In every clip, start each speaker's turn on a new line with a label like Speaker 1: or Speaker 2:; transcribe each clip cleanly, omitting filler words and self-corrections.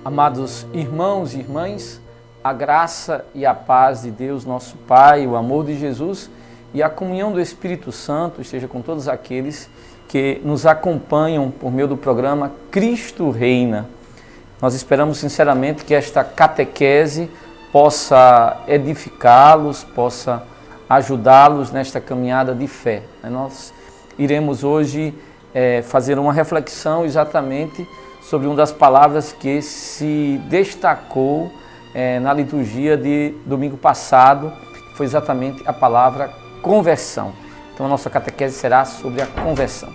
Speaker 1: Amados irmãos e irmãs, a graça e a paz de Deus, nosso Pai, o amor de Jesus e a comunhão do Espírito Santo esteja com todos aqueles que nos acompanham por meio do programa Cristo Reina. Nós esperamos sinceramente que esta catequese possa edificá-los, possa ajudá-los nesta caminhada de fé. Nós iremos hoje fazer uma reflexão exatamente sobre uma das palavras que se destacou na liturgia de domingo passado, que foi exatamente a palavra conversão. Então a nossa catequese será sobre a conversão.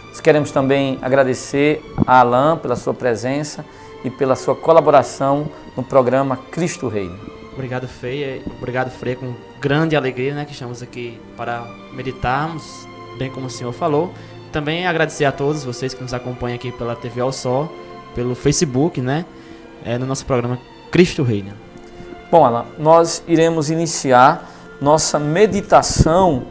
Speaker 1: Nós queremos também agradecer a Alain pela sua presença e pela sua colaboração no programa Cristo Reina.
Speaker 2: Obrigado, Frei. Obrigado, Frei, com grande alegria, que estamos aqui para meditarmos, bem como o senhor falou. Também agradecer a todos vocês que nos acompanham aqui pela TV ao Sol, pelo Facebook, no nosso programa Cristo Reina.
Speaker 1: Bom, Alain, nós iremos iniciar nossa meditação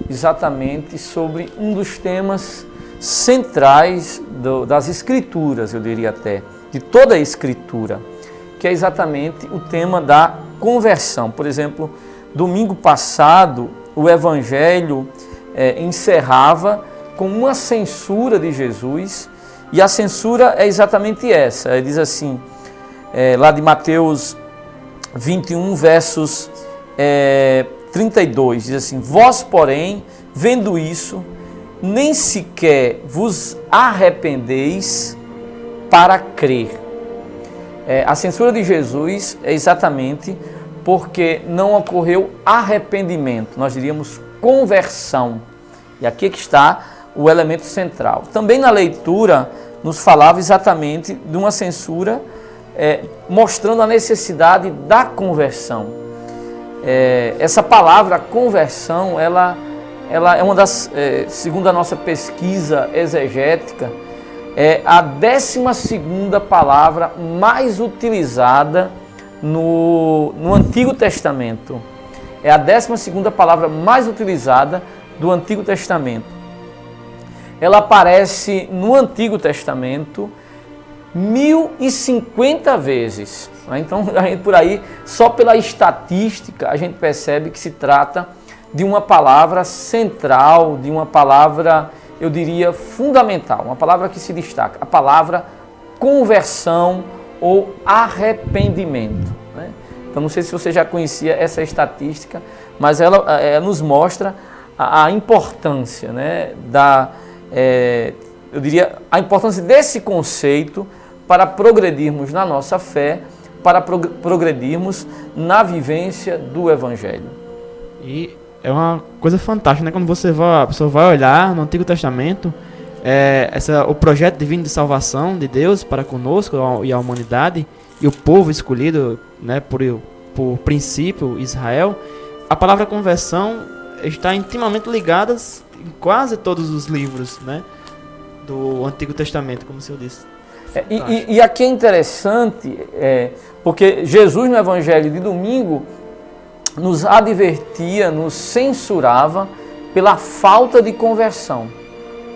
Speaker 1: exatamente sobre um dos temas centrais das Escrituras, eu diria até, de toda a Escritura, que é exatamente o tema da conversão. Por exemplo, domingo passado, o Evangelho encerrava com uma censura de Jesus, e a censura é exatamente essa. Ele diz assim, lá de Mateus 21, versos 32, diz assim: vós, porém, vendo isso, nem sequer vos arrependeis para crer. A censura de Jesus é exatamente porque não ocorreu arrependimento, nós diríamos conversão. E aqui é que está o elemento central. Também na leitura nos falava exatamente de uma censura mostrando a necessidade da conversão. Essa palavra conversão, ela é uma das, segundo a nossa pesquisa exegética, é a 12ª palavra mais utilizada no Antigo Testamento. É a 12ª palavra mais utilizada do Antigo Testamento. Ela aparece no Antigo Testamento 1050 vezes. Então, a gente por aí, só pela estatística, a gente percebe que se trata de uma palavra central, de uma palavra, eu diria, fundamental, uma palavra que se destaca, a palavra conversão ou arrependimento. Então, não sei se você já conhecia essa estatística, mas ela nos mostra a importância, eu diria, a importância desse conceito para progredirmos na nossa fé, para progredirmos na vivência do Evangelho.
Speaker 2: E é uma coisa fantástica, quando a pessoa vai olhar no Antigo Testamento, o projeto divino de salvação de Deus para conosco e a humanidade, e o povo escolhido, por princípio, Israel. A palavra conversão está intimamente ligada em quase todos os livros, do Antigo Testamento, como o senhor disse.
Speaker 1: E aqui é interessante, porque Jesus no Evangelho de domingo nos advertia, nos censurava pela falta de conversão.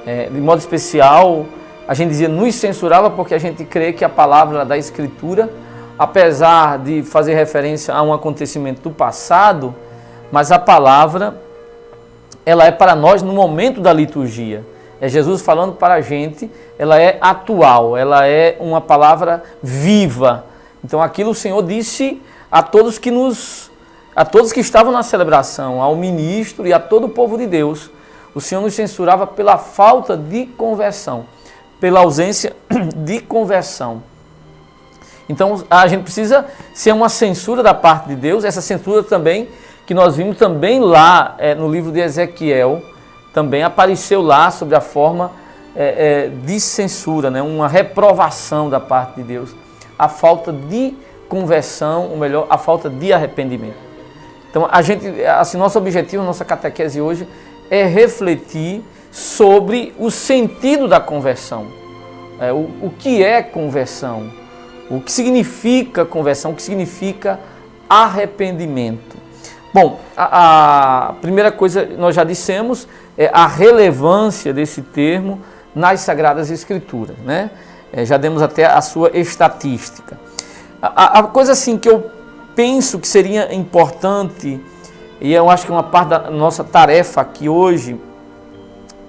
Speaker 1: De modo especial, a gente dizia nos censurava porque a gente crê que a palavra da Escritura, apesar de fazer referência a um acontecimento do passado, mas a palavra, ela é para nós no momento da liturgia. É Jesus falando para a gente, ela é atual, ela é uma palavra viva. Então aquilo o Senhor disse a todos que estavam na celebração, ao ministro e a todo o povo de Deus. O Senhor nos censurava pela falta de conversão, pela ausência de conversão. Então a gente precisa ser uma censura da parte de Deus, essa censura também que nós vimos também lá no livro de Ezequiel, também apareceu lá sobre a forma de censura, uma reprovação da parte de Deus, a falta de conversão, ou melhor, a falta de arrependimento. Então, nosso objetivo, nossa catequese hoje é refletir sobre o sentido da conversão. O que é conversão? O que significa conversão? O que significa arrependimento? Bom, a primeira coisa nós já dissemos é a relevância desse termo nas Sagradas Escrituras, Já demos até a sua estatística. A coisa assim que eu penso que seria importante, e eu acho que é uma parte da nossa tarefa aqui hoje,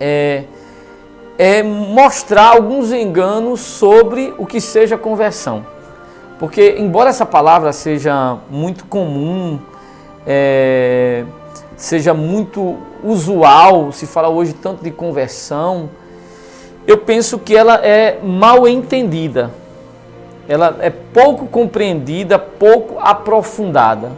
Speaker 1: é mostrar alguns enganos sobre o que seja conversão. Porque, embora essa palavra seja muito comum, seja muito usual, se fala hoje tanto de conversão, eu penso que ela é mal entendida. Ela é pouco compreendida, pouco aprofundada.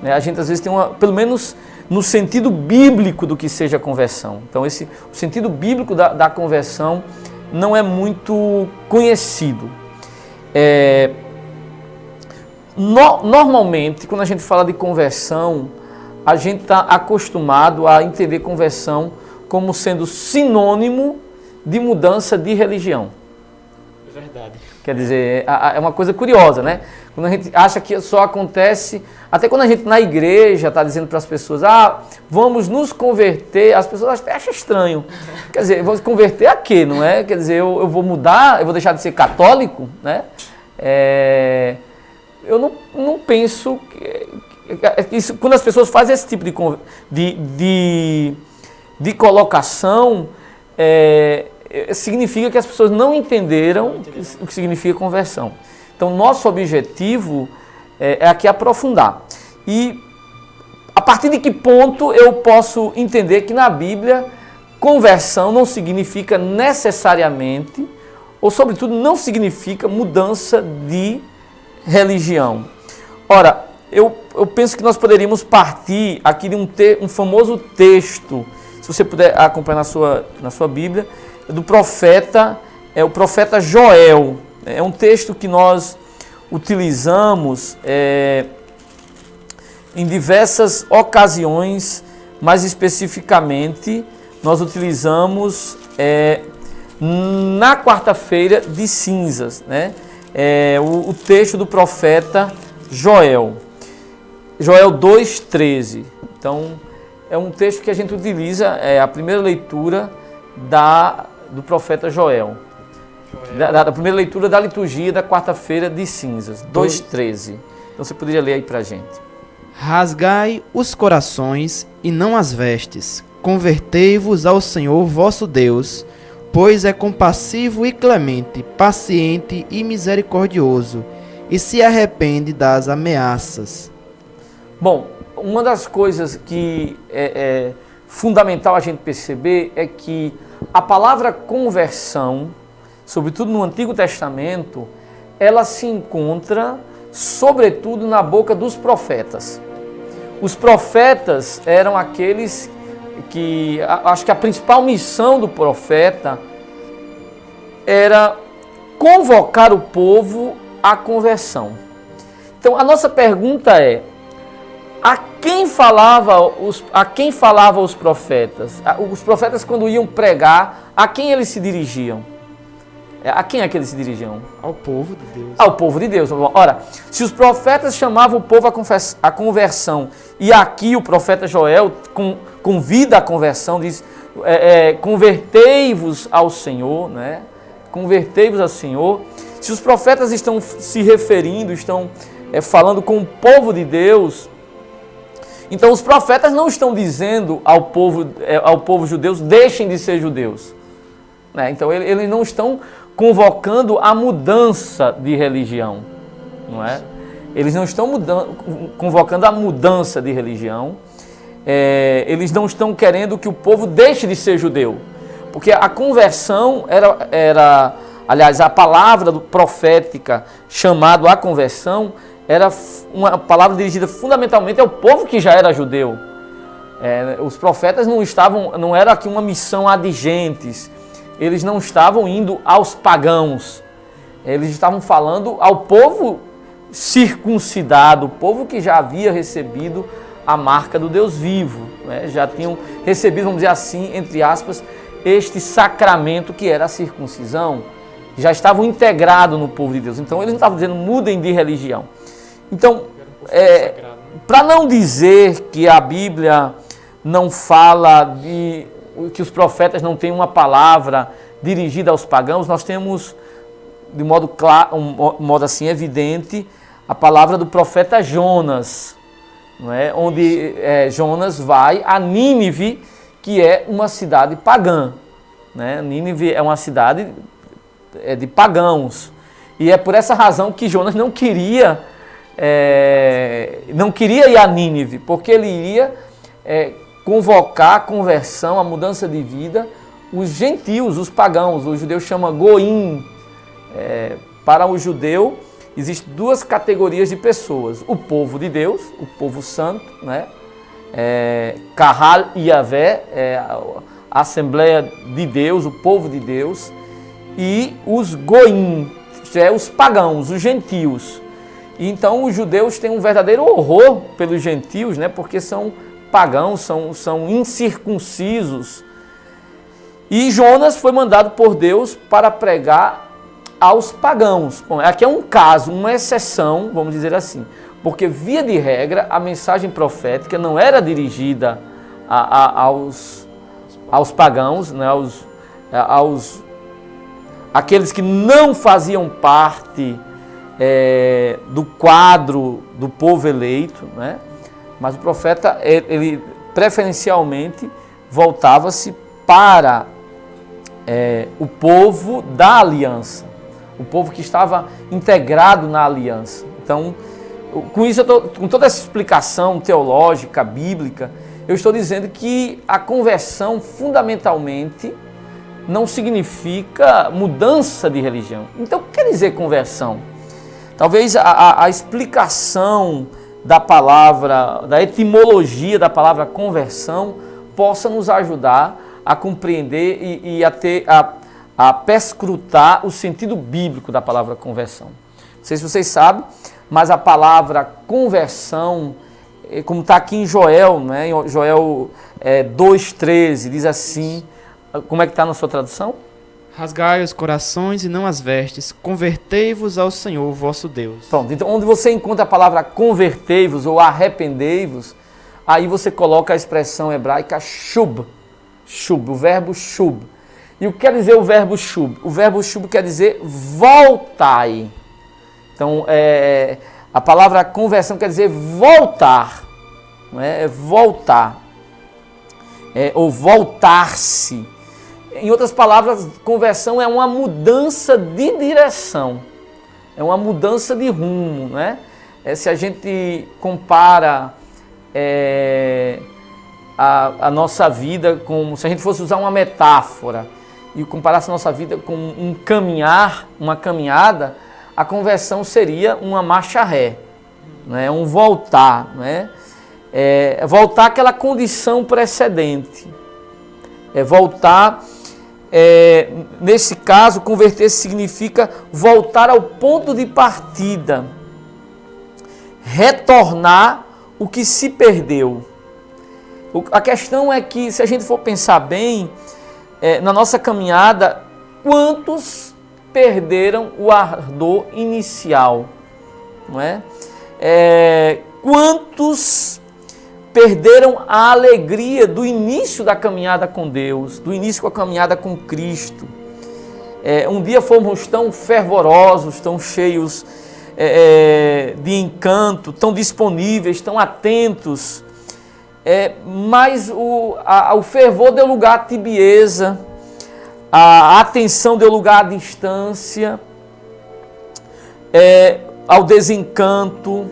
Speaker 1: A gente às vezes tem pelo menos no sentido bíblico do que seja conversão. Então o sentido bíblico da conversão não é muito conhecido. Normalmente, quando a gente fala de conversão, a gente está acostumado a entender conversão como sendo sinônimo de mudança de religião.
Speaker 2: Verdade.
Speaker 1: Quer dizer, é uma coisa curiosa, né? Quando a gente acha que só acontece, até quando a gente na igreja está dizendo para as pessoas, vamos nos converter, as pessoas até acham estranho. Quer dizer, vamos converter a quê, não é? Quer dizer, eu vou mudar, eu vou deixar de ser católico, né? Eu não penso que isso, quando as pessoas fazem esse tipo de colocação, significa que as pessoas não entenderam o que significa conversão. Então, nosso objetivo é aqui aprofundar. E a partir de que ponto eu posso entender que na Bíblia conversão não significa necessariamente, ou sobretudo não significa mudança de religião. Ora, eu penso que nós poderíamos partir aqui de um famoso texto, se você puder acompanhar na sua Bíblia, do profeta, o profeta Joel. É um texto que nós utilizamos em diversas ocasiões, mais especificamente, nós utilizamos na quarta-feira de cinzas, né? O texto do profeta Joel. Joel 2,13. Então, é um texto que a gente utiliza, a primeira leitura do profeta Joel. Da primeira leitura da liturgia da quarta-feira de cinzas, 2,13. Então você poderia ler aí pra gente.
Speaker 2: Rasgai os corações e não as vestes, convertei-vos ao Senhor vosso Deus, pois é compassivo e clemente, paciente e misericordioso, e se arrepende das ameaças.
Speaker 1: Bom, uma das coisas que é fundamental a gente perceber é que a palavra conversão, sobretudo no Antigo Testamento, ela se encontra sobretudo na boca dos profetas. Os profetas eram aqueles que, acho que a principal missão do profeta era convocar o povo à conversão. Então a nossa pergunta é: a quem falavam os profetas? Os profetas, quando iam pregar, a quem eles se dirigiam? A quem é que eles se dirigiam?
Speaker 2: Ao povo de Deus.
Speaker 1: Ao povo de Deus. Ora, se os profetas chamavam o povo à conversão, e aqui o profeta Joel convida à conversão, diz, convertei-vos ao Senhor, né? Convertei-vos ao Senhor. Se os profetas estão se referindo, estão falando com o povo de Deus, então os profetas não estão dizendo ao povo judeu, deixem de ser judeus. Né? Então eles não estão convocando a mudança de religião, não é? Eles não estão convocando a mudança de religião, eles não estão querendo que o povo deixe de ser judeu, porque a conversão era, aliás, a palavra profética chamado a conversão era uma palavra dirigida fundamentalmente ao povo que já era judeu. Os profetas não era aqui uma missão ad gentes. Eles não estavam indo aos pagãos, eles estavam falando ao povo circuncidado, o povo que já havia recebido a marca do Deus vivo, né? Já tinham recebido, vamos dizer assim, entre aspas, este sacramento que era a circuncisão, já estavam integrados no povo de Deus. Então eles não estavam dizendo mudem de religião. Então, para não dizer que a Bíblia não fala que os profetas não têm uma palavra dirigida aos pagãos, nós temos, de modo claro, um modo assim evidente, a palavra do profeta Jonas, não é? Onde Jonas vai a Nínive, que é uma cidade pagã. Né? Nínive é uma cidade de pagãos. E é por essa razão que Jonas não queria ir a Nínive, porque ele iria convocar a conversão, a mudança de vida, os gentios, os pagãos. O judeu chama goim. Para o judeu, existem duas categorias de pessoas: o povo de Deus, o povo santo, né? Kahal Yavé, a Assembleia de Deus, o povo de Deus, e os goim, os pagãos, os gentios. E então os judeus têm um verdadeiro horror pelos gentios, né? Porque são pagãos, são incircuncisos. E Jonas foi mandado por Deus para pregar aos pagãos. Bom, aqui é um caso, uma exceção, vamos dizer assim, porque via de regra a mensagem profética não era dirigida aos pagãos, né? Aqueles que não faziam parte do quadro do povo eleito, né? Mas o profeta, ele preferencialmente voltava-se para o povo da aliança, o povo que estava integrado na aliança. Então, com isso, com toda essa explicação teológica, bíblica, eu estou dizendo que a conversão, fundamentalmente, não significa mudança de religião. Então, o que quer dizer conversão? Talvez a explicação da palavra, da etimologia da palavra conversão, possa nos ajudar a compreender e a perscrutar o sentido bíblico da palavra conversão. Não sei se vocês sabem, mas a palavra conversão, como está aqui em Joel, né? Em Joel 2,13, diz assim, como é que está na sua tradução?
Speaker 2: Rasgai os corações e não as vestes, convertei-vos ao Senhor vosso Deus.
Speaker 1: Pronto, então onde você encontra a palavra convertei-vos ou arrependei-vos, aí você coloca a expressão hebraica shub, o verbo shub. E o que quer dizer o verbo shub? O verbo shub quer dizer voltai. Então, a palavra conversão quer dizer voltar, não é? Voltar, ou voltar-se. Em outras palavras, conversão é uma mudança de direção, é uma mudança de rumo, né? Se a gente compara a nossa vida, se a gente fosse usar uma metáfora e comparasse a nossa vida com um caminhar, uma caminhada, a conversão seria uma marcha ré, né? Um voltar, né? Voltar àquela condição precedente, voltar. Nesse caso, converter-se significa voltar ao ponto de partida, retornar o que se perdeu. A questão é que, se a gente for pensar bem, na nossa caminhada, quantos perderam o ardor inicial? Não é? Quantos perderam a alegria do início da caminhada com Deus, do início com a caminhada com Cristo? Um dia fomos tão fervorosos, tão cheios de encanto, tão disponíveis, tão atentos, mas o fervor deu lugar à tibieza, a atenção deu lugar à distância, ao desencanto,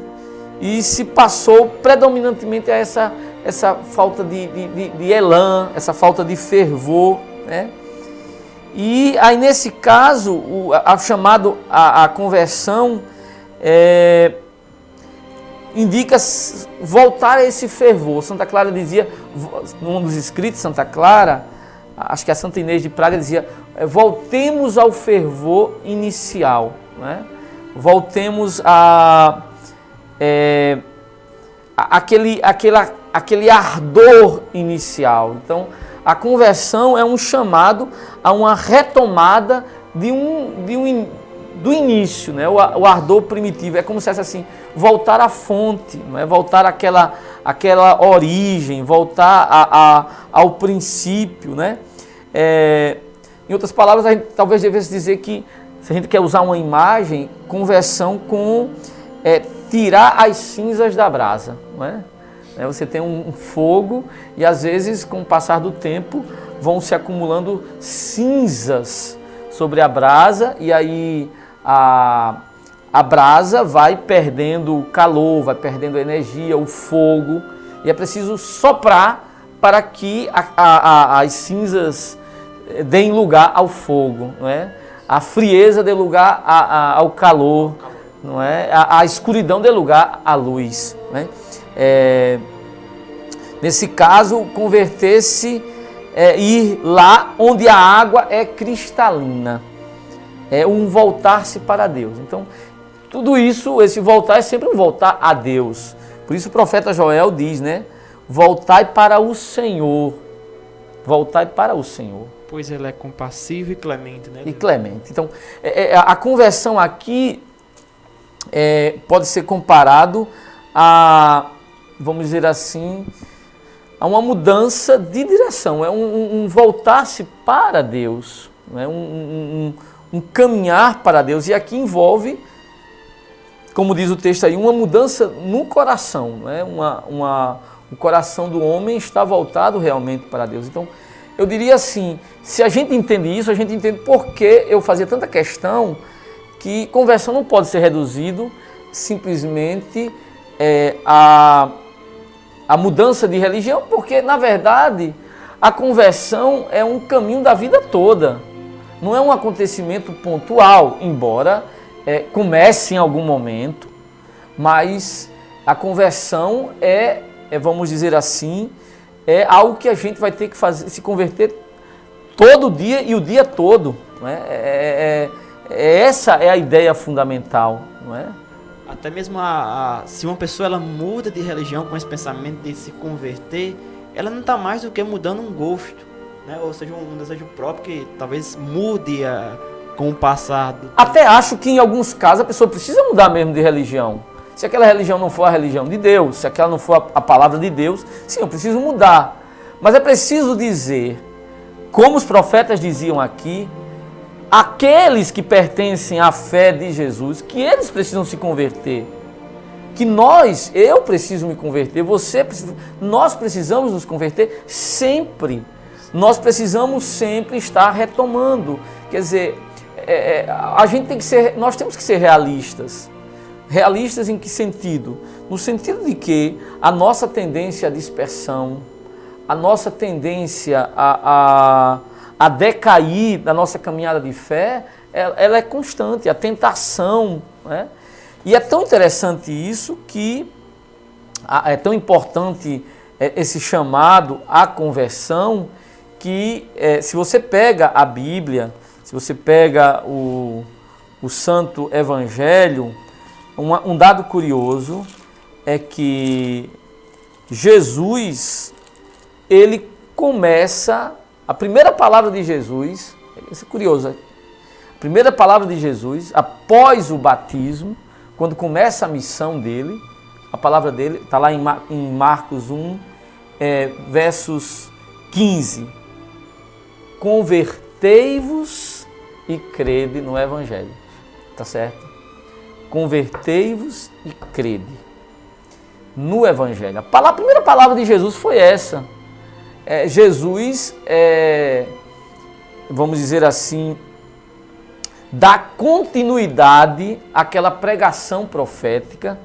Speaker 1: e se passou predominantemente a essa falta de elan, essa falta de fervor, né? E aí, nesse caso, chamado a conversão indica voltar a esse fervor. Santa Clara dizia, num dos escritos de Santa Clara, acho que a Santa Inês de Praga dizia, voltemos ao fervor inicial, né? Voltemos aquele ardor inicial. Então, a conversão é um chamado a uma retomada do início, né? O ardor primitivo. É como se fosse assim, voltar à fonte, não é? Voltar àquela origem, voltar ao princípio, né? Em outras palavras, a gente talvez devesse dizer que, se a gente quer usar uma imagem, conversão com é tirar as cinzas da brasa, não é? Você tem um fogo e às vezes com o passar do tempo vão se acumulando cinzas sobre a brasa e aí a brasa vai perdendo o calor, vai perdendo a energia, o fogo, e é preciso soprar para que as cinzas deem lugar ao fogo, não é? A frieza dê lugar ao calor, não é? A escuridão dê lugar à luz, não é? Nesse caso, converter-se é ir lá onde a água é cristalina, é um voltar-se para Deus. Então, tudo isso, esse voltar é sempre um voltar a Deus. Por isso o profeta Joel diz, né? Voltai para o Senhor. Voltai para o Senhor.
Speaker 2: Pois ele é compassivo e clemente, né?
Speaker 1: E clemente. Então, a conversão aqui pode ser comparado a, vamos dizer assim, a uma mudança de direção. É um voltar-se para Deus. É um caminhar para Deus. E aqui envolve, como diz o texto aí, uma mudança no coração. Né? O coração do homem está voltado realmente para Deus. Então, eu diria assim, se a gente entende isso, a gente entende por que eu fazia tanta questão que conversão não pode ser reduzido simplesmente a mudança de religião, porque, na verdade, a conversão é um caminho da vida toda. Não é um acontecimento pontual, embora comece em algum momento, mas a conversão vamos dizer assim, é algo que a gente vai ter que fazer, se converter todo dia e o dia todo. Não é? Essa é a ideia fundamental, não é?
Speaker 2: Até mesmo se uma pessoa ela muda de religião com esse pensamento de se converter, ela não está mais do que mudando um gosto, né? Ou seja, um desejo próprio que talvez mude com o passar do tempo.
Speaker 1: Até acho que em alguns casos a pessoa precisa mudar mesmo de religião. Se aquela religião não for a religião de Deus, se aquela não for a palavra de Deus, sim, eu preciso mudar. Mas é preciso dizer, como os profetas diziam aqui, aqueles que pertencem à fé de Jesus, que eles precisam se converter. Que eu preciso me converter, nós precisamos nos converter sempre. Nós precisamos sempre estar retomando. Quer dizer, nós temos que ser realistas. Realistas em que sentido? No sentido de que a nossa tendência à dispersão, a nossa tendência a decair da nossa caminhada de fé, ela é constante, a tentação. Né? E é tão interessante isso que é tão importante esse chamado à conversão que se você pega a Bíblia, se você pega o Santo Evangelho, um dado curioso é que Jesus, ele começa, a primeira palavra de Jesus, isso é curioso, a primeira palavra de Jesus, após o batismo, quando começa a missão dele, a palavra dele está lá em Marcos 1, versos 15. Convertei-vos e crede no Evangelho. Tá certo? Convertei-vos e crede no Evangelho. A primeira palavra de Jesus foi essa. Jesus, vamos dizer assim, dá continuidade àquela pregação profética,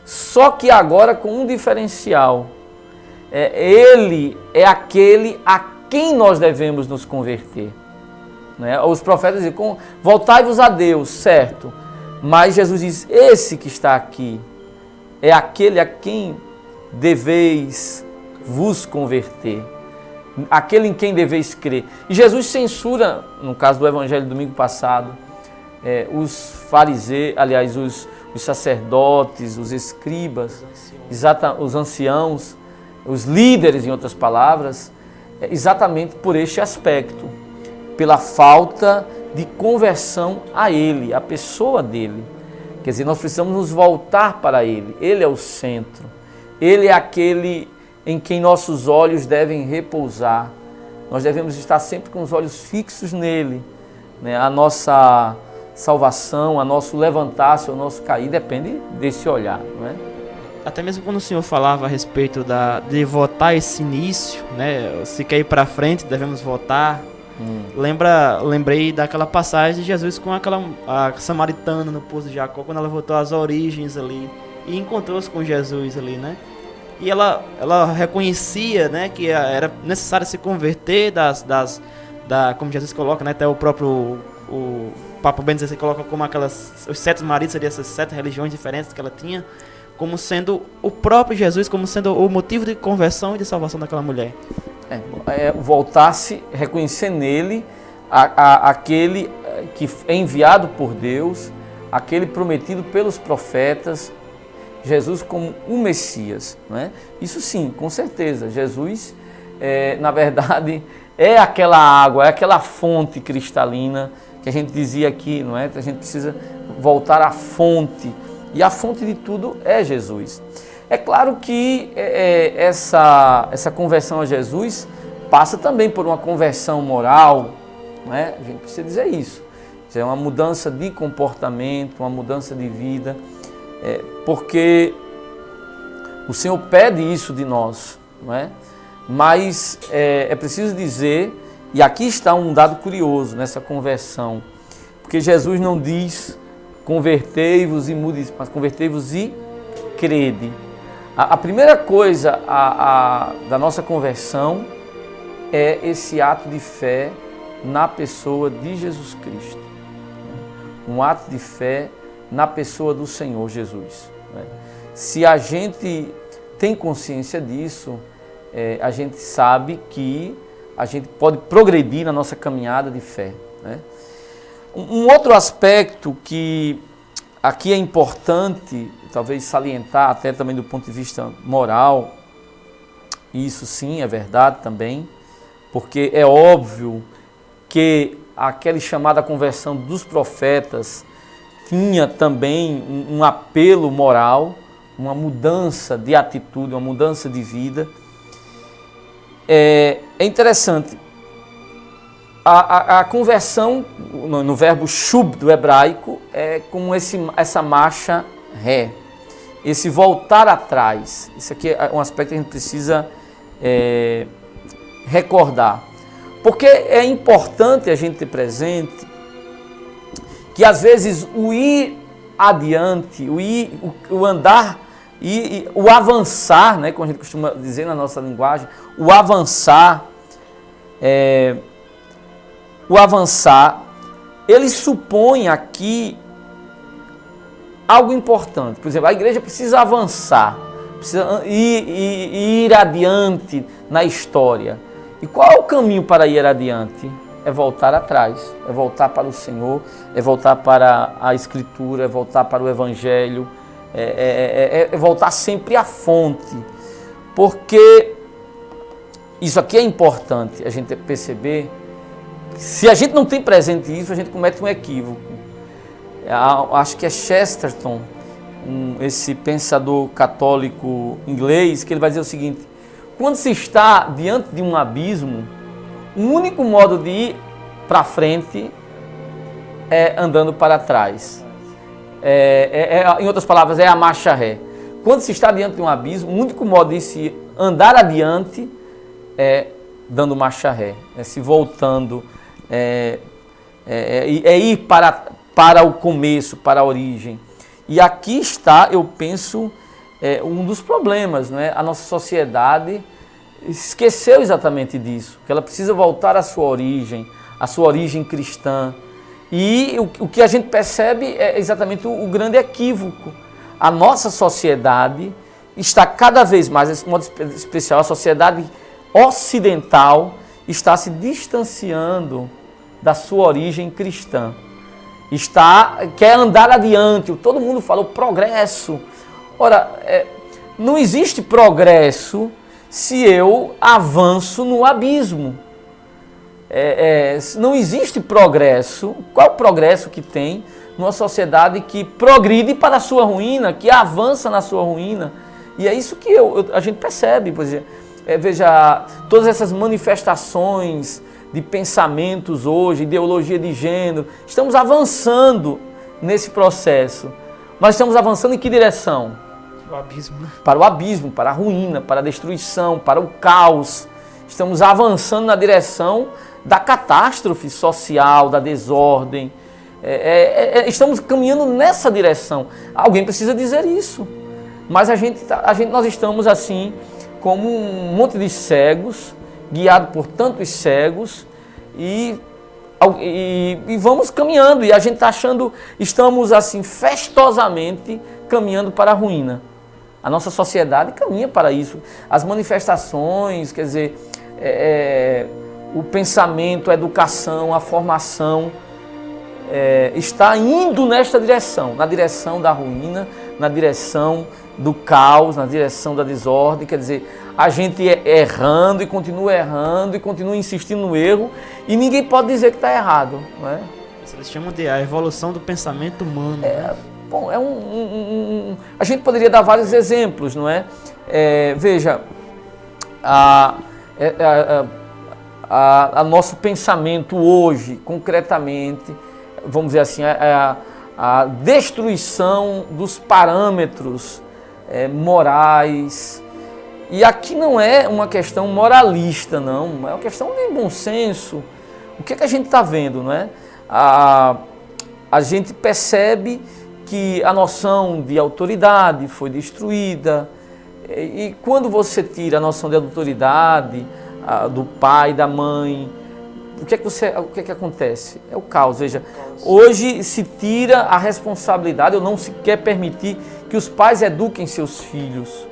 Speaker 1: só que agora com um diferencial. Ele é aquele a quem nós devemos nos converter. Né? Os profetas dizem, voltai-vos a Deus, certo? Mas Jesus diz, esse que está aqui é aquele a quem deveis vos converter, aquele em quem deveis crer. E Jesus censura, no caso do Evangelho do domingo passado, os fariseus, aliás, os sacerdotes, os escribas, os anciãos, os líderes, em outras palavras, exatamente por este aspecto, pela falta de conversão a Ele, a pessoa dele. Quer dizer, nós precisamos nos voltar para Ele. Ele é o centro. Ele é aquele em quem nossos olhos devem repousar. Nós devemos estar sempre com os olhos fixos nele. Né? A nossa salvação, a nosso levantar-se, o nosso cair, depende desse olhar, não é?
Speaker 2: Até mesmo quando o senhor falava a respeito de votar esse início, né? Se quer ir para frente, devemos votar. Lembrei daquela passagem de Jesus com a samaritana no poço de Jacó, quando ela voltou às origens ali e encontrou-se com Jesus ali, né? E ela reconhecia, né, que era necessário se converter como Jesus coloca, né? Até o próprio o Papa Bento XVI coloca como os 7 maridos, seriam essas 7 religiões diferentes que ela tinha, como sendo o próprio Jesus, como sendo o motivo de conversão e de salvação daquela mulher. Voltar-se,
Speaker 1: reconhecer nele aquele que é enviado por Deus, aquele prometido pelos profetas, Jesus como o Messias, não é? Isso sim, com certeza. Jesus, na verdade, é aquela água, é aquela fonte cristalina que a gente dizia aqui, não é? A gente precisa voltar à fonte. E a fonte de tudo é Jesus. É claro que essa conversão a Jesus passa também por uma conversão moral, não é? A gente precisa dizer isso. É uma mudança de comportamento, uma mudança de vida, porque o Senhor pede isso de nós, não é? Mas é preciso dizer, e aqui está um dado curioso nessa conversão, porque Jesus não diz convertei-vos e mude, mas convertei-vos e crede. A primeira coisa da nossa conversão é esse ato de fé na pessoa de Jesus Cristo. Um ato de fé na pessoa do Senhor Jesus. Se a gente tem consciência disso, a gente sabe que a gente pode progredir na nossa caminhada de fé. Um outro aspecto que aqui é importante, talvez salientar até também do ponto de vista moral, e isso sim é verdade também, porque é óbvio que aquela chamada conversão dos profetas tinha também um apelo moral, uma mudança de atitude, uma mudança de vida. É interessante, a conversão no verbo shub do hebraico é como essa marcha ré, esse voltar atrás. Isso aqui é um aspecto que a gente precisa recordar, porque é importante a gente ter presente que às vezes o ir adiante, o andar e o avançar, né, como a gente costuma dizer na nossa linguagem, o avançar, ele supõe aqui algo importante. Por exemplo, a igreja precisa avançar, precisa ir adiante na história. E qual é o caminho para ir adiante? É voltar atrás, é voltar para o Senhor, é voltar para a Escritura, é voltar para o Evangelho, é voltar sempre à fonte. Porque isso aqui é importante a gente perceber. Se a gente não tem presente isso, a gente comete um equívoco. Acho que é Chesterton, esse pensador católico inglês, que ele vai dizer o seguinte: quando se está diante de um abismo, o único modo de ir para frente é andando para trás. Em outras palavras, é a marcha ré. Quando se está diante de um abismo, o único modo de se andar adiante é dando marcha ré, é se voltando, ir para o começo, para a origem. E aqui está, eu penso, um dos problemas, não é? A nossa sociedade esqueceu exatamente disso, que ela precisa voltar à sua origem cristã. E o que a gente percebe é exatamente o grande equívoco. A nossa sociedade está cada vez mais, de modo especial, a sociedade ocidental está se distanciando da sua origem cristã. Quer andar adiante, todo mundo fala o progresso. Ora, não existe progresso se eu avanço no abismo. Não existe progresso. Qual é o progresso que tem numa sociedade que progride para a sua ruína, que avança na sua ruína? E é isso que a gente percebe. Por exemplo, veja, todas essas manifestações de pensamentos hoje, ideologia de gênero. Estamos avançando nesse processo. Mas estamos avançando em que direção?
Speaker 2: O abismo.
Speaker 1: Para o abismo, para a ruína, para a destruição, para o caos. Estamos avançando na direção da catástrofe social, da desordem. Estamos caminhando nessa direção. Alguém precisa dizer isso. Mas nós estamos assim, como um monte de cegos, guiado por tantos cegos, e vamos caminhando, e a gente está achando, estamos assim, festosamente caminhando para a ruína. A nossa sociedade caminha para isso. As manifestações, quer dizer, o pensamento, a educação, a formação, está indo nesta direção, na direção da ruína, na direção do caos, na direção da desordem. Quer dizer, a gente errando e continua insistindo no erro, e ninguém pode dizer que está errado, não é?
Speaker 2: Isso eles chamam de a evolução do pensamento humano.
Speaker 1: Bom, a gente poderia dar vários exemplos, não é? Veja, nosso pensamento hoje, concretamente, vamos dizer assim, a destruição dos parâmetros morais. E aqui não é uma questão moralista, não, é uma questão de bom senso. O que a gente está vendo, não é? A gente percebe que a noção de autoridade foi destruída, e quando você tira a noção de autoridade do pai, da mãe, o que é que acontece? É o caos. Veja, hoje se tira a responsabilidade, ou não se quer permitir que os pais eduquem seus filhos.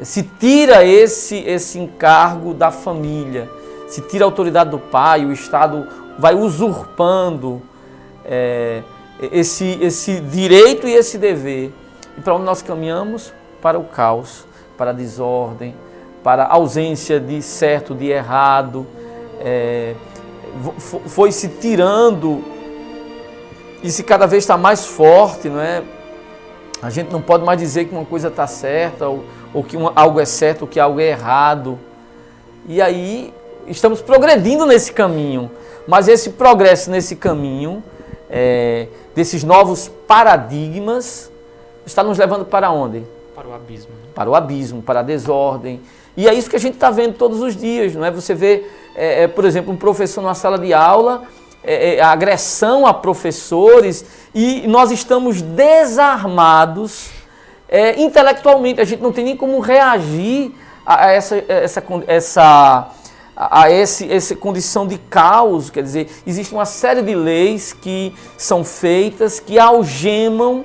Speaker 1: Se tira esse encargo da família, se tira a autoridade do pai, o Estado vai usurpando esse direito e esse dever. E para onde nós caminhamos? Para o caos, para a desordem, para a ausência de certo, de errado. Foi se tirando, e se cada vez está mais forte, não é? A gente não pode mais dizer que uma coisa está certa, ou que algo é certo, ou que algo é errado. E aí estamos progredindo nesse caminho, mas esse progresso nesse caminho, desses novos paradigmas, está nos levando para onde?
Speaker 2: Para o abismo. Né?
Speaker 1: Para o abismo, para a desordem. E é isso que a gente está vendo todos os dias, não é? Você vê, por exemplo, um professor numa sala de aula, a agressão a professores, e nós estamos desarmados intelectualmente. A gente não tem nem como reagir a essa condição de caos. Quer dizer, existe uma série de leis que são feitas, que algemam,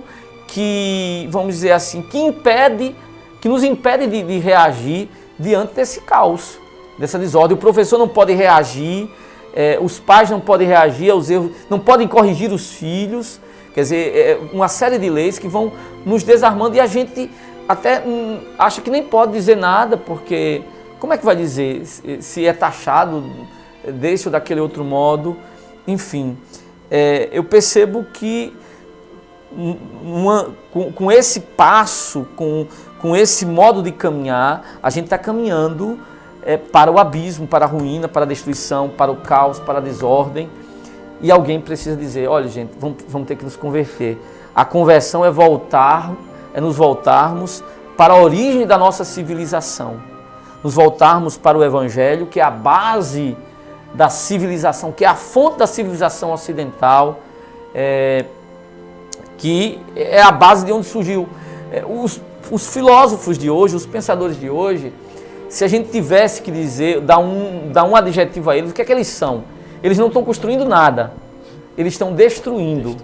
Speaker 1: que, vamos dizer assim, que nos impede de reagir diante desse caos, dessa desordem. O professor não pode reagir, os pais não podem reagir aos erros, não podem corrigir os filhos. Quer dizer, uma série de leis que vão nos desarmando, e a gente até acha que nem pode dizer nada, porque como é que vai dizer se é taxado desse ou daquele outro modo? Enfim, eu percebo que com esse passo, com esse modo de caminhar, a gente está caminhando para o abismo, para a ruína, para a destruição, para o caos, para a desordem. E alguém precisa dizer, olha gente, vamos ter que nos converter. A conversão é nos voltarmos para a origem da nossa civilização. Nos voltarmos para o Evangelho, que é a base da civilização, que é a fonte da civilização ocidental, que é a base de onde surgiu. Os filósofos de hoje, os pensadores de hoje, se a gente tivesse que dizer, dar um adjetivo a eles, o que é que eles são? Eles não estão construindo nada, eles estão destruindo.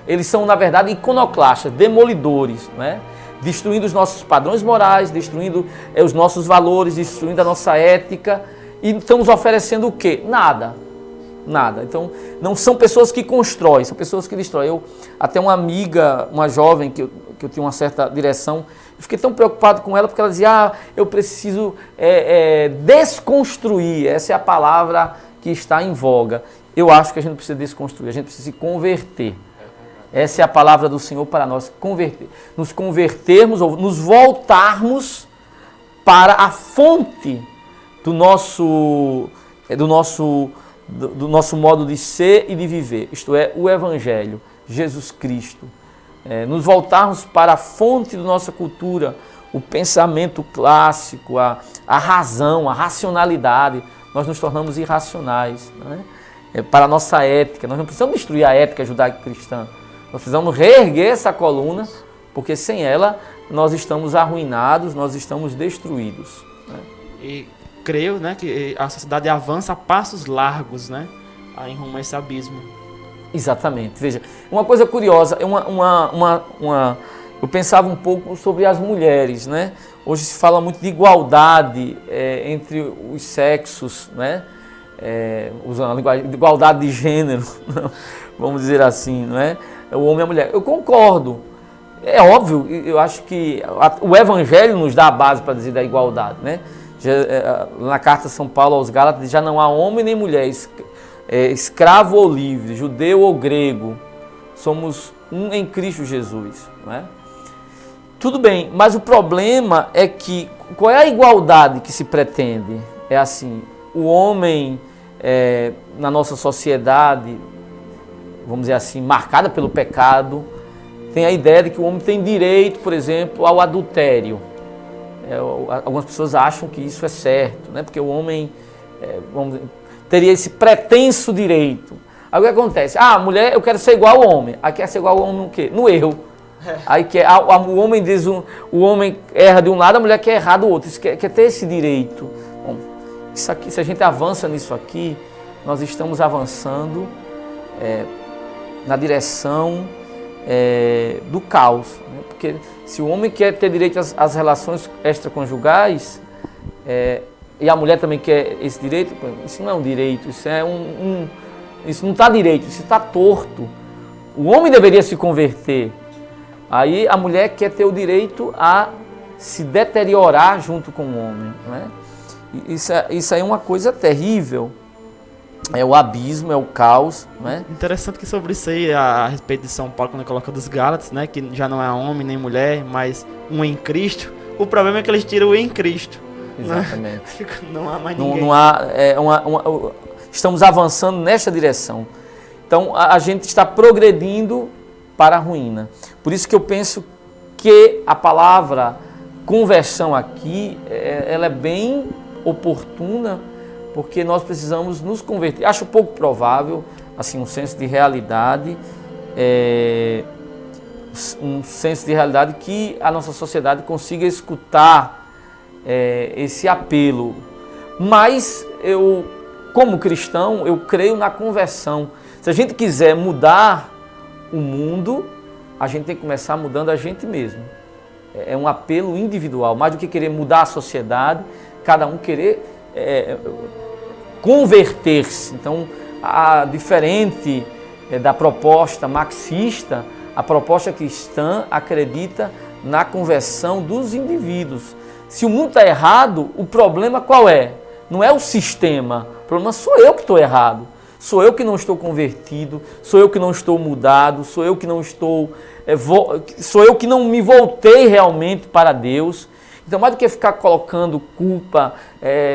Speaker 1: Eles são, na verdade, iconoclastas, demolidores, né? Destruindo os nossos padrões morais, destruindo os nossos valores, destruindo a nossa ética, e estamos oferecendo o quê? Nada. Nada. Então, não são pessoas que constroem, são pessoas que destroem. Até uma amiga, uma jovem, que eu tinha uma certa direção, eu fiquei tão preocupado com ela, porque ela dizia, eu preciso desconstruir, essa é a palavra que está em voga. Eu acho que a gente não precisa desconstruir, a gente precisa se converter. Essa é a palavra do Senhor para nós, converter. Nos convertermos ou nos voltarmos para a fonte do nosso do nosso modo de ser e de viver, isto é, o Evangelho, Jesus Cristo. Nos voltarmos para a fonte da nossa cultura, o pensamento clássico, a razão, a racionalidade, nós nos tornamos irracionais, né? Para a nossa ética, nós não precisamos destruir a ética judaico-cristã, nós precisamos reerguer essa coluna, porque sem ela nós estamos arruinados, nós estamos destruídos, né?
Speaker 2: E creio, né, que a sociedade avança a passos largos, né, em rumo a esse abismo.
Speaker 1: Exatamente. Veja, uma coisa curiosa, eu pensava um pouco sobre as mulheres, né? Hoje se fala muito de igualdade entre os sexos, né? Usando a linguagem de igualdade de gênero, vamos dizer assim, não é? O homem e a mulher. Eu concordo. É óbvio, eu acho que o Evangelho nos dá a base para dizer da igualdade, né? Na carta de São Paulo aos Gálatas, já não há homem nem mulher, escravo ou livre, judeu ou grego, somos um em Cristo Jesus, não é? Tudo bem, mas o problema é que, qual é a igualdade que se pretende? É assim, o homem na nossa sociedade, vamos dizer assim, marcada pelo pecado, tem a ideia de que o homem tem direito, por exemplo, ao adultério. Algumas pessoas acham que isso é certo, né? Porque o homem teria esse pretenso direito. Aí o que acontece? A mulher, eu quero ser igual ao homem. Aí quer ser igual ao homem no quê? No erro. Aí o homem diz, o homem erra de um lado, a mulher quer errar do outro. Isso quer ter esse direito. Bom, isso aqui, se a gente avança nisso aqui, nós estamos avançando na direção do caos, né? Porque se o homem quer ter direito às relações extraconjugais e a mulher também quer esse direito, isso não é um direito, isso isso não está direito, isso está torto. O homem deveria se converter. Aí a mulher quer ter o direito a se deteriorar junto com o homem, né? Isso aí é uma coisa terrível. É o abismo, é o caos, né?
Speaker 2: Interessante que sobre isso aí, a respeito de São Paulo, quando ele coloca dos Gálatas, né, que já não é homem nem mulher, mas um em Cristo, o problema é que eles tiram o em Cristo.
Speaker 1: Exatamente.
Speaker 2: Né? Não há mais ninguém.
Speaker 1: Não há, estamos avançando nesta direção. Então, a gente está progredindo para a ruína. Por isso que eu penso que a palavra conversão aqui, ela é bem oportuna, porque nós precisamos nos converter. Acho pouco provável, assim, um senso de realidade, que a nossa sociedade consiga escutar esse apelo. Mas eu, como cristão, eu creio na conversão. Se a gente quiser mudar o mundo, a gente tem que começar mudando a gente mesmo. É um apelo individual, mais do que querer mudar a sociedade, cada um querer converter-se. Então, diferente da proposta marxista, a proposta cristã acredita na conversão dos indivíduos. Se o mundo está errado, o problema qual é? Não é o sistema, o problema sou eu que estou errado. Sou eu que não estou convertido, sou eu que não estou mudado, sou eu que não me voltei realmente para Deus. Então, mais do que ficar colocando culpa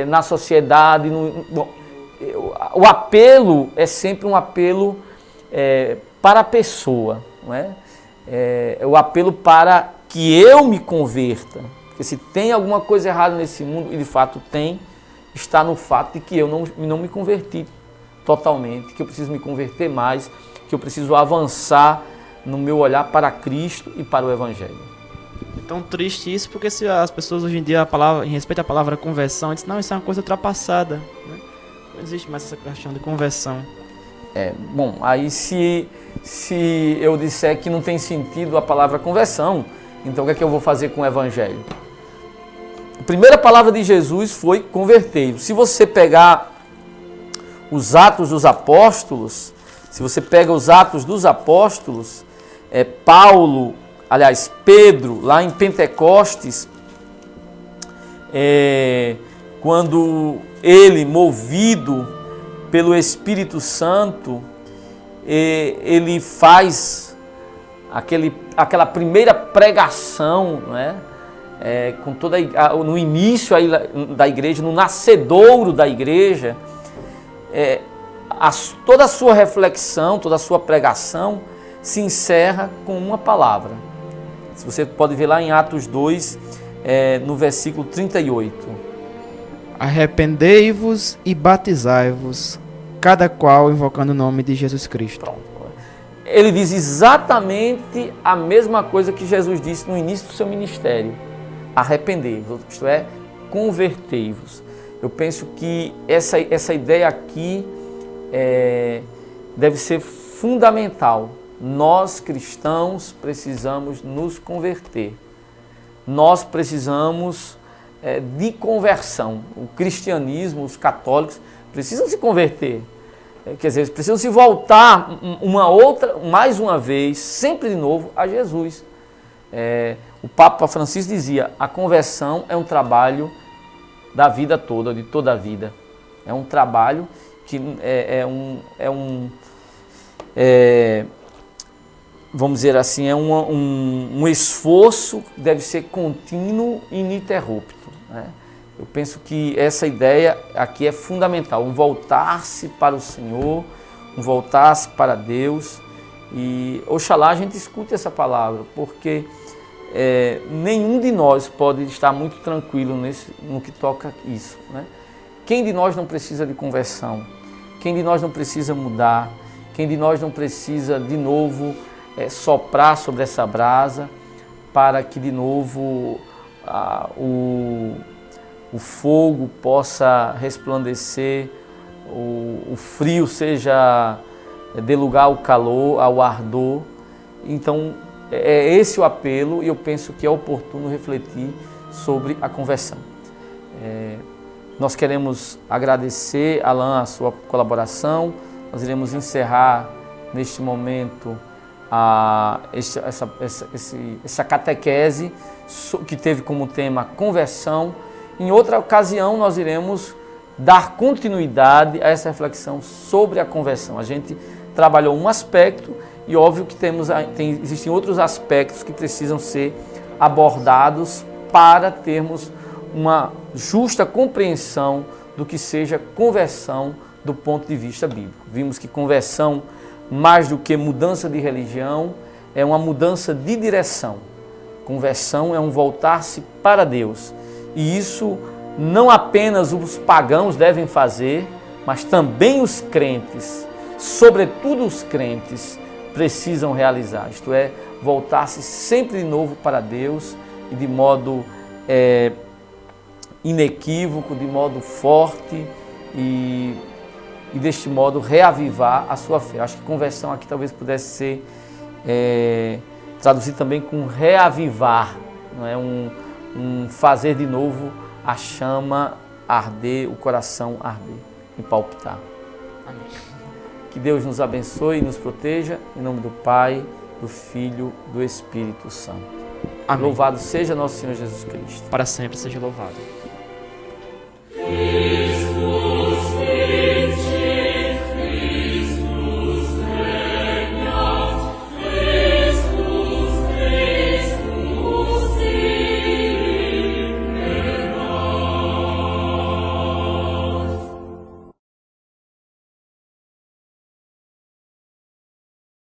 Speaker 1: na sociedade, o apelo é sempre um apelo para a pessoa, não é? É o apelo para que eu me converta. Porque se tem alguma coisa errada nesse mundo, e de fato tem, está no fato de que eu não me converti totalmente, que eu preciso me converter mais, que eu preciso avançar no meu olhar para Cristo e para o Evangelho.
Speaker 2: Tão triste isso, porque se as pessoas hoje em dia, em respeito à palavra conversão, dizem, não, isso é uma coisa ultrapassada, né? Não existe mais essa questão de conversão.
Speaker 1: Bom, aí se eu disser que não tem sentido a palavra conversão, então o que é que eu vou fazer com o Evangelho? A primeira palavra de Jesus foi converter. Se você pegar os Atos dos Apóstolos, Pedro, lá em Pentecostes, quando ele, movido pelo Espírito Santo, ele faz aquela primeira pregação, né? Com no início aí da igreja, no nascedouro da igreja, toda a sua reflexão, toda a sua pregação se encerra com uma palavra. Você pode ver lá em Atos 2, no versículo 38.
Speaker 2: Arrependei-vos e batizai-vos, cada qual invocando o nome de Jesus Cristo.
Speaker 1: Pronto. Ele diz exatamente a mesma coisa que Jesus disse no início do seu ministério. Arrependei-vos, isto é, convertei-vos. Eu penso que essa ideia aqui deve ser fundamental. Nós, cristãos, precisamos nos converter. Nós precisamos de conversão. O cristianismo, os católicos, precisam se converter. Quer dizer, eles precisam se voltar mais uma vez, sempre de novo, a Jesus. O Papa Francisco dizia, a conversão é um trabalho da vida toda, de toda a vida. É um trabalho que vamos dizer assim, é um esforço que deve ser contínuo e ininterrupto, né? Eu penso que essa ideia aqui é fundamental, um voltar-se para o Senhor, um voltar-se para Deus, e oxalá a gente escute essa palavra, porque nenhum de nós pode estar muito tranquilo no que toca isso, né? Quem de nós não precisa de conversão? Quem de nós não precisa mudar? Quem de nós não precisa de novo soprar sobre essa brasa para que de novo o fogo possa resplandecer, o frio dê lugar ao calor, ao ardor. Então é esse o apelo, e eu penso que é oportuno refletir sobre a conversão. Nós queremos agradecer, Alain, a sua colaboração. Nós iremos encerrar neste momento essa catequese que teve como tema conversão. Em outra ocasião nós iremos dar continuidade a essa reflexão sobre a conversão. A gente trabalhou um aspecto e óbvio que existem outros aspectos que precisam ser abordados para termos uma justa compreensão do que seja conversão do ponto de vista bíblico. Vimos que conversão, mais do que mudança de religião, é uma mudança de direção. Conversão é um voltar-se para Deus. E isso não apenas os pagãos devem fazer, mas também os crentes, sobretudo os crentes, precisam realizar. Isto é, voltar-se sempre de novo para Deus e de modo inequívoco, de modo forte e deste modo reavivar a sua fé. Acho que conversão aqui talvez pudesse ser traduzido também com reavivar, não é? Um fazer de novo a chama arder, o coração arder e palpitar. Amém. Que Deus nos abençoe e nos proteja, em nome do Pai, do Filho, do Espírito Santo.
Speaker 2: Amém.
Speaker 1: Louvado seja nosso Senhor Jesus Cristo.
Speaker 2: Para sempre seja louvado.